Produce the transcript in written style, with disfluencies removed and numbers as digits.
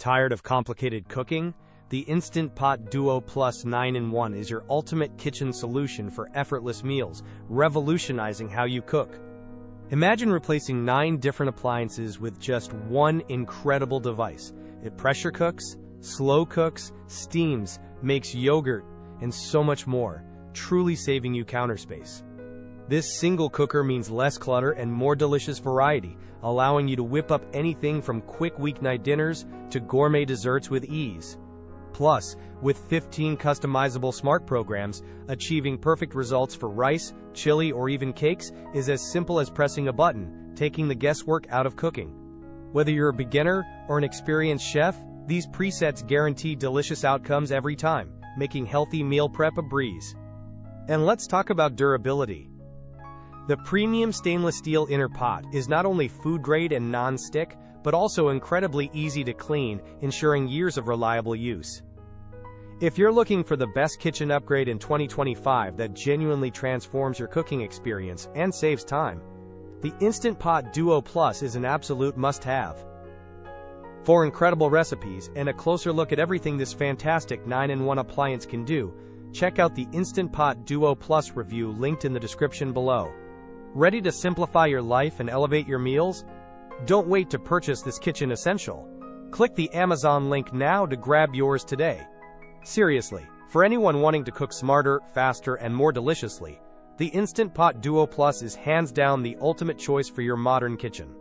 Tired of complicated cooking? The Instant Pot Duo Plus 9-in-1 is your ultimate kitchen solution for effortless meals, revolutionizing how you cook. Imagine replacing 9 different appliances with just one incredible device. It pressure cooks, slow cooks, steams, makes yogurt, and so much more, truly saving you counter space. This single cooker means less clutter and more delicious variety, allowing you to whip up anything from quick weeknight dinners to gourmet desserts with ease. Plus, with 15 customizable smart programs, achieving perfect results for rice, chili, or even cakes is as simple as pressing a button, taking the guesswork out of cooking. Whether you're a beginner or an experienced chef, these presets guarantee delicious outcomes every time, making healthy meal prep a breeze. And let's talk about durability. The premium stainless steel inner pot is not only food grade and non-stick, but also incredibly easy to clean, ensuring years of reliable use. If you're looking for the best kitchen upgrade in 2025 that genuinely transforms your cooking experience and saves time, the Instant Pot Duo Plus is an absolute must-have. For incredible recipes and a closer look at everything this fantastic 9-in-1 appliance can do, check out the Instant Pot Duo Plus review linked in the description below. Ready to simplify your life and elevate your meals? Don't wait to purchase this kitchen essential. Click the Amazon link now to grab yours today. Seriously, for anyone wanting to cook smarter, faster, and more deliciously, the Instant Pot Duo Plus is hands down the ultimate choice for your modern kitchen.